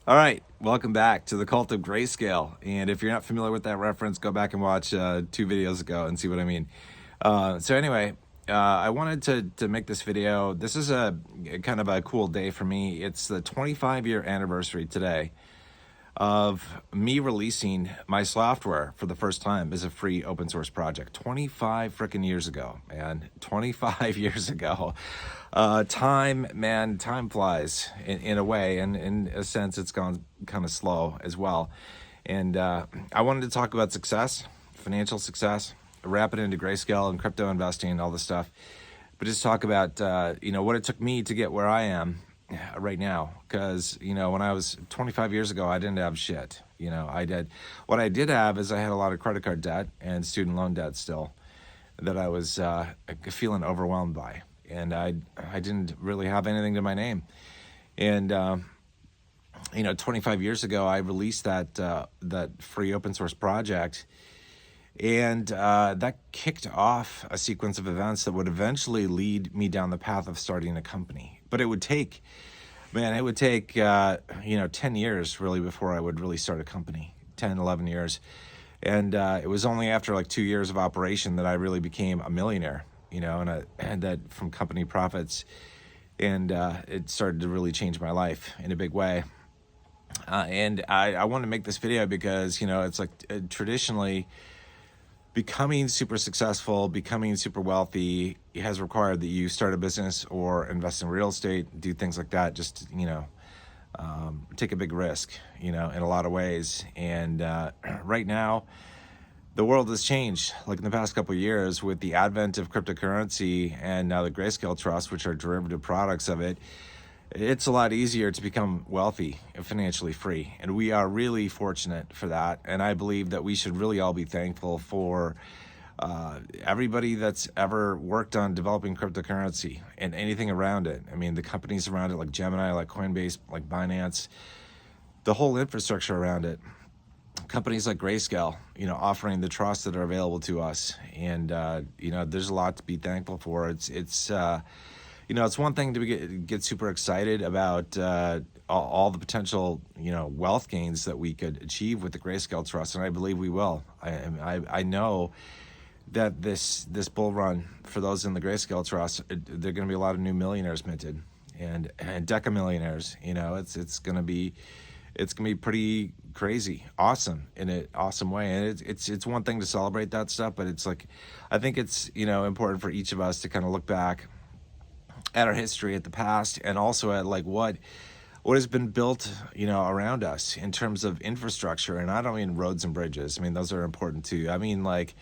All right, welcome back to the Cult of Grayscale. And if you're not familiar with that reference, go back and watch 2 videos ago and see what I mean. I wanted to make this video. This is a kind of a cool day for me. It's the 25-year anniversary today of me releasing my software for the first time as a free open source project 25 freaking years ago, man. 25 years ago. Time flies in a way, and in a sense it's gone kind of slow as well. And I wanted to talk about success, financial success, wrap it into Grayscale and crypto investing and all this stuff, but just talk about what it took me to get where I am right now. Because when I was 25 years ago, I didn't have shit. What I did have is I had a lot of credit card debt and student loan debt still that I was feeling overwhelmed by, and I didn't really have anything to my name. And 25 years ago, I released that free open source project, and that kicked off a sequence of events that would eventually lead me down the path of starting a company. But it would take, 10 years really before I would really start a company, 10, 11 years. And it was only after like 2 years of operation that I really became a millionaire, and that from company profits. And it started to really change my life in a big way. And I wanted to make this video because, it's like traditionally becoming super successful, becoming super wealthy has required that you start a business or invest in real estate, do things like that, just, take a big risk, in a lot of ways. And right now, the world has changed, like in the past couple of years, with the advent of cryptocurrency and now the Grayscale Trust, which are derivative products of it. It's a lot easier to become wealthy and financially free. And we are really fortunate for that. And I believe that we should really all be thankful for everybody that's ever worked on developing cryptocurrency and anything around it. I mean, the companies around it, like Gemini, like Coinbase, like Binance, the whole infrastructure around it. Companies like Grayscale, offering the trusts that are available to us. And, there's a lot to be thankful for. It's one thing to get super excited about all the potential, wealth gains that we could achieve with the Grayscale Trust, and I believe we will. I know that this bull run for those in the Grayscale Trust, there are going to be a lot of new millionaires minted, and deca millionaires. It's going to be pretty crazy, awesome in an awesome way, and it's one thing to celebrate that stuff, but it's like, I think it's important for each of us to kind of look back at our history, at the past, and also at like what has been built, around us in terms of infrastructure. And I don't mean roads and bridges. I mean, those are important too. I mean, like,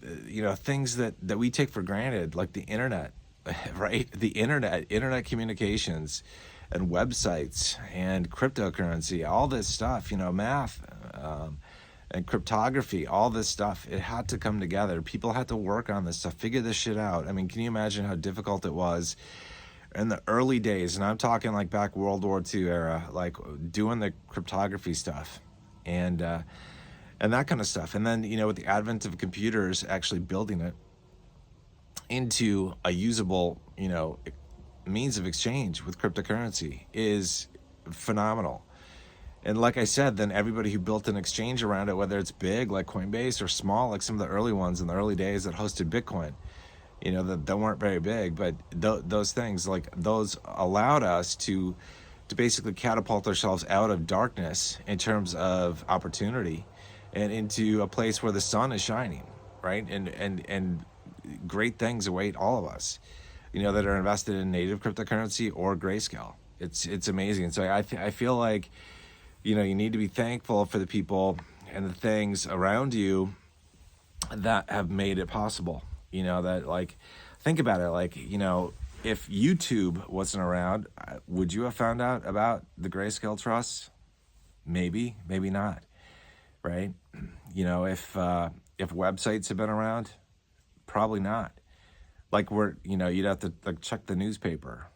things that we take for granted, like the internet, right? The internet communications and websites and cryptocurrency, all this stuff, math, and cryptography, all this stuff, it had to come together. People had to work on this stuff, figure this shit out. I mean, can you imagine how difficult it was in the early days? And I'm talking like back World War II era, like doing the cryptography stuff and that kind of stuff. And then, with the advent of computers, actually building it into a usable, means of exchange with cryptocurrency is phenomenal. And like I said, then everybody who built an exchange around it, whether it's big like Coinbase or small like some of the early ones in the early days that hosted Bitcoin, that weren't very big, but those things, like those allowed us to basically catapult ourselves out of darkness in terms of opportunity and into a place where the sun is shining, right? And great things await all of us, that are invested in native cryptocurrency or Grayscale. It's amazing. So I feel like, you need to be thankful for the people and the things around you that have made it possible. That, like, think about it. Like, if YouTube wasn't around, would you have found out about the Grayscale Trust? Maybe, maybe not. Right? If websites had been around, probably not. Like, you'd have to like check the newspaper.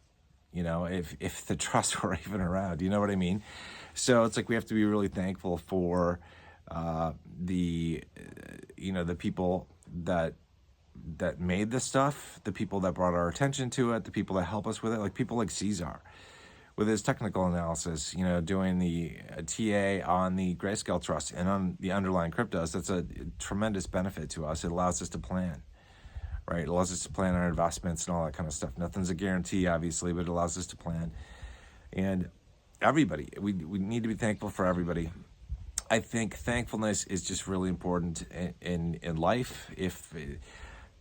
If the trust were even around, you know what I mean? So it's like we have to be really thankful for the people that made this stuff, the people that brought our attention to it, the people that help us with it, like people like Caesar, with his technical analysis, doing the TA on the Grayscale Trust and on the underlying cryptos. That's a tremendous benefit to us. It allows us to plan, right? It allows us to plan our investments and all that kind of stuff. Nothing's a guarantee, obviously, but it allows us to plan. And everybody, we need to be thankful for everybody. I think thankfulness is just really important in life. If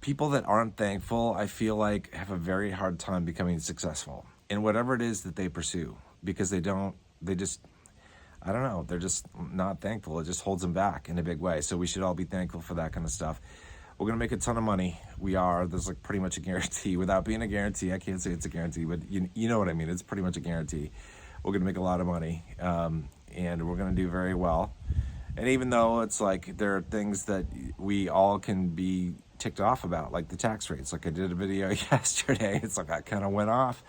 people that aren't thankful, I feel like, have a very hard time becoming successful in whatever it is that they pursue, because they just, I don't know, they're just not thankful. It just holds them back in a big way. So we should all be thankful for that kind of stuff. We're going to make a ton of money. We are. There's like pretty much a guarantee. Without being a guarantee, I can't say it's a guarantee, but you know what I mean. It's pretty much a guarantee. We're going to make a lot of money, and we're going to do very well. And even though it's like there are things that we all can be ticked off about, like the tax rates. Like I did a video yesterday. It's like I kind of went off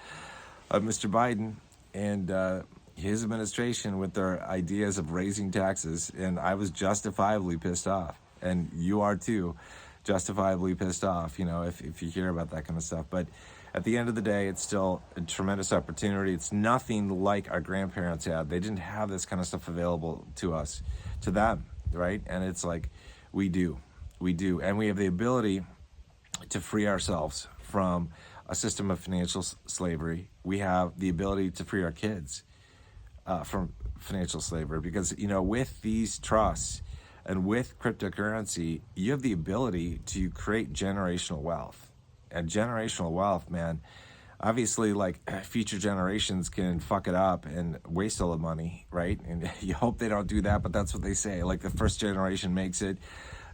of Mr. Biden and his administration with their ideas of raising taxes, and I was justifiably pissed off, and you are too, justifiably pissed off, if you hear about that kind of stuff. But at the end of the day, it's still a tremendous opportunity. It's nothing like our grandparents had. They didn't have this kind of stuff available to us, to them, right? And it's like we do, and we have the ability to free ourselves from a system of financial slavery. We have the ability to free our kids from financial slavery, because with these trusts and with cryptocurrency, you have the ability to create generational wealth. And generational wealth, man, obviously, like, future generations can fuck it up and waste all the money, right? And you hope they don't do that, but that's what they say. Like, the first generation makes it,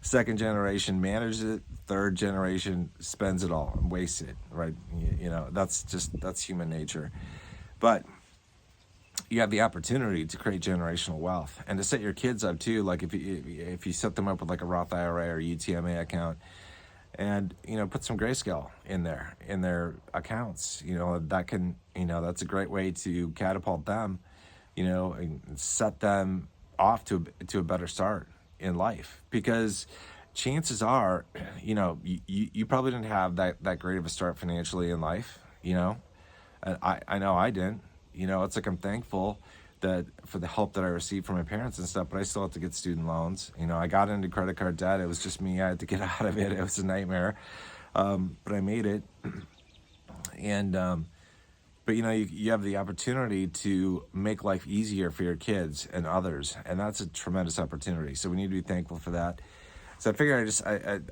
second generation manages it, third generation spends it all and wastes it, right? That's human nature. But you have the opportunity to create generational wealth and to set your kids up too. Like if you set them up with like a Roth IRA or UTMA account, and put some Grayscale in their accounts, that can, that's a great way to catapult them, and set them off to a better start in life. Because chances are, you probably didn't have that great of a start financially in life, and I know I didn't. It's like I'm thankful that for the help that I received from my parents and stuff, but I still have to get student loans. I got into credit card debt. It was just me. I had to get out of it. It was a nightmare, but I made it. And but you have the opportunity to make life easier for your kids and others, and that's a tremendous opportunity. So we need to be thankful for that. So I figured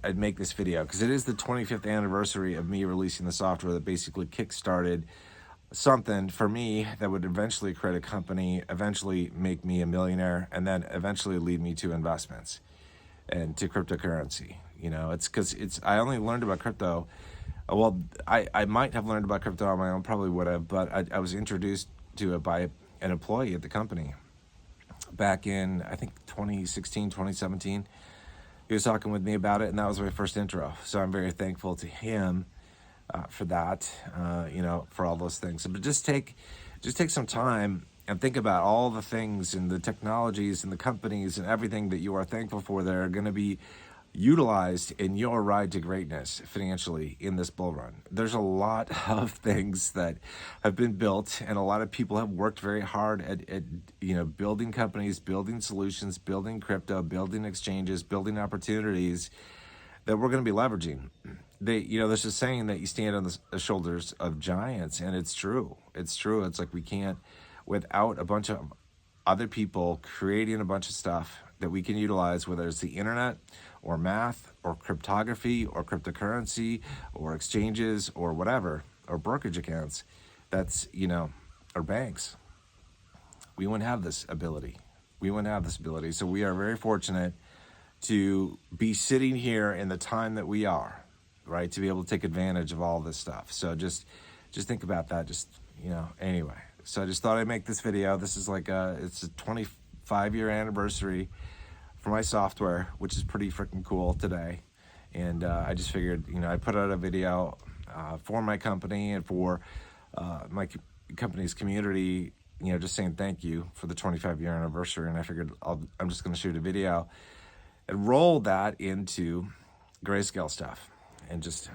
I'd make this video because it is the 25th anniversary of me releasing the software that basically kickstarted something for me that would eventually create a company, eventually make me a millionaire, and then eventually lead me to investments and to cryptocurrency. It's because I only learned about crypto. Well, I might have learned about crypto on my own, probably would have, but I was introduced to it by an employee at the company back in, I think, 2016, 2017. He was talking with me about it, and that was my first intro. So I'm very thankful to him for that, for all those things. But just take some time and think about all the things and the technologies and the companies and everything that you are thankful for that are going to be utilized in your ride to greatness financially in this bull run. There's a lot of things that have been built, and a lot of people have worked very hard at building companies, building solutions, building crypto, building exchanges, building opportunities that we're going to be leveraging. There's a saying that you stand on the shoulders of giants, and it's true. It's true. It's like we can't, without a bunch of other people creating a bunch of stuff that we can utilize, whether it's the internet or math or cryptography or cryptocurrency or exchanges or whatever, or brokerage accounts, that's, or banks. We wouldn't have this ability. So we are very fortunate to be sitting here in the time that we are, right? To be able to take advantage of all this stuff. So just think about that. Anyway. So I just thought I'd make this video. This is like it's a 25-year anniversary for my software, which is pretty freaking cool today. And I just figured, I put out a video for my company and for my company's community, just saying thank you for the 25-year anniversary. And I figured I'm just going to shoot a video and roll that into Grayscale stuff and just,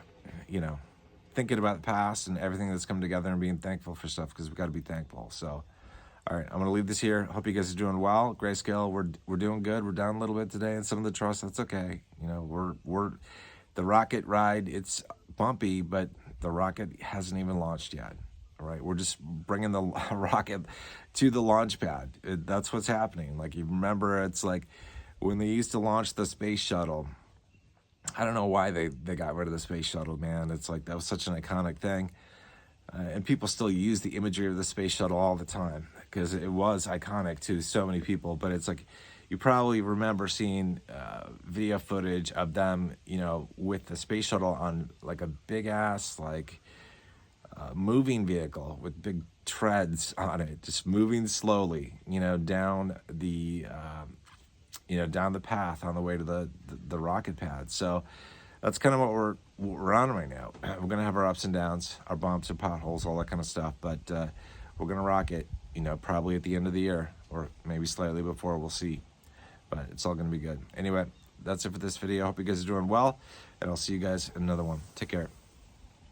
thinking about the past and everything that's come together and being thankful for stuff, because we got to be thankful. So, all right, I'm going to leave this here. Hope you guys are doing well. Grayscale, we're doing good. We're down a little bit today in some of the trusts. That's okay. You know, we're the rocket ride. It's bumpy, but the rocket hasn't even launched yet. All right, we're just bringing the rocket to the launch pad. That's what's happening. Like, you remember, it's like when they used to launch the space shuttle. I don't know why they got rid of the space shuttle, man. It's like that was such an iconic thing. And people still use the imagery of the space shuttle all the time because it was iconic to so many people. But it's like, you probably remember seeing video footage of them, you know, with the space shuttle on like a big ass, like moving vehicle with big treads on it, just moving slowly, you know, down the, down the path on the way to the rocket pad. So that's kind of what we're on right now. We're gonna have our ups and downs, our bumps and potholes, all that kind of stuff. But we're gonna rock it, you know, probably at the end of the year or maybe slightly before. We'll see. But it's all gonna be good. Anyway, that's it for this video. I hope you guys are doing well, and I'll see you guys in another one. Take care.